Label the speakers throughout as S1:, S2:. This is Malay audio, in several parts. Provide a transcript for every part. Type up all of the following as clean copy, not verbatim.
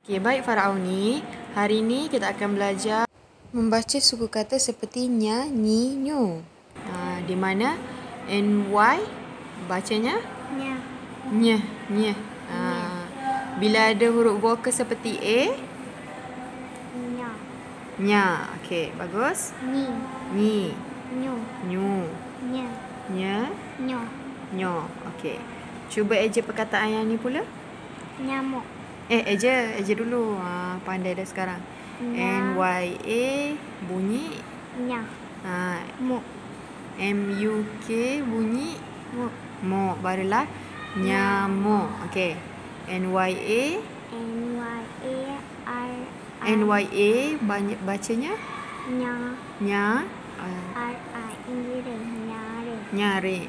S1: Okay, baik Farauni. Hari ini kita akan belajar membaca suku kata seperti nya, nyi, nyu. Di mana NY bacanya
S2: Nya.
S1: nya, nya. Bila ada huruf vokal seperti A,
S2: Nya.
S1: nya. Okey, bagus.
S2: Ni.
S1: Ni,
S2: Nyu.
S1: nyu,
S2: Nya.
S1: nya,
S2: Nyo.
S1: nyo. Okey. Cuba eja perkataan yang ni pula.
S2: Nyamuk.
S1: Eja dulu. Pandai dah sekarang.
S2: Nya.
S1: NYA bunyi.
S2: Nya.
S1: Ha,
S2: Muk.
S1: MUK bunyi.
S2: Muk.
S1: Mok. Barulah nyamuk. Okey. NYA.
S2: NYA.
S1: NYA bacanya
S2: Nya.
S1: nya.
S2: RI. Inggeris. Nyare.
S1: Nyare.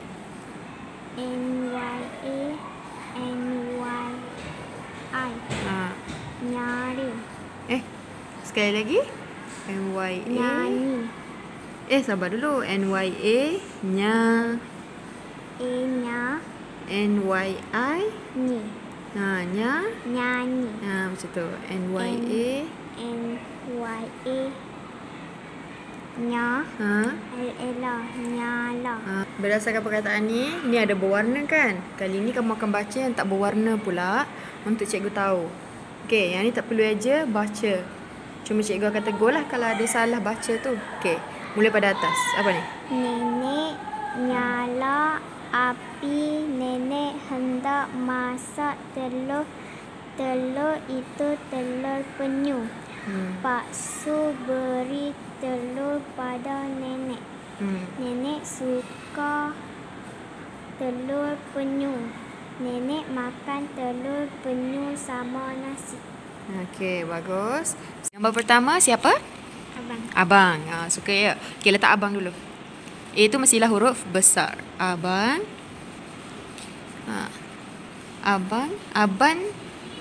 S2: NYA. NYI. Nyari.
S1: Sekali lagi. NYA.
S2: Nyanyi.
S1: Sabar dulu. NYA nya.
S2: Nya.
S1: NYI
S2: Nyi.
S1: nya.
S2: Nyanyi.
S1: Macam tu. NYA
S2: NYA. Nya. Ella. Nyala.
S1: Berdasarkan perkataan ni ada berwarna kan? Kali ni kamu akan baca yang tak berwarna pula untuk cikgu tahu. Okey, yang ni tak perlu eja, baca. Cuma cikgu akan tegur lah kalau ada salah baca tu. Okey, mula pada atas. Apa ni?
S2: Nenek nyala api. Nenek hendak masak telur. Telur itu telur penyu. Pak Su beri telur pada nenek. Nenek suka telur penyu. Nenek makan telur penyu sama nasi.
S1: Okey, bagus. Gambar pertama siapa?
S2: Abang.
S1: Abang. Suka ya? Okey, letak abang dulu. A tu mestilah huruf besar. Abang. Abang.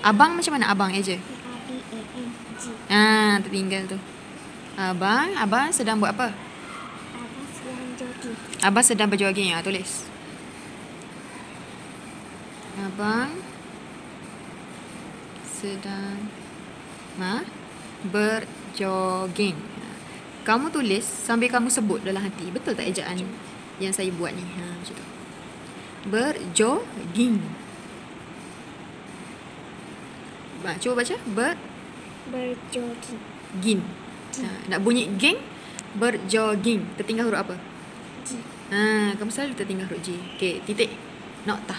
S1: Abang macam mana abang eja?
S2: ABANG.
S1: Tertinggal tu. Abang sedang buat apa?
S2: Abang sedang jogging.
S1: Abang sedang berjogging. Tulis. Abang sedang berjogging. Kamu tulis sambil kamu sebut dalam hati. Betul tak ejaan yang saya buat ni? Macam tu. Berjogging. Cuba baca.
S2: Berjogging.
S1: Gin. Nak bunyi geng. Berjogging. Tertinggal huruf apa?
S2: G.
S1: Kamu selalu tertinggal huruf G. Okey, titik. Noktah.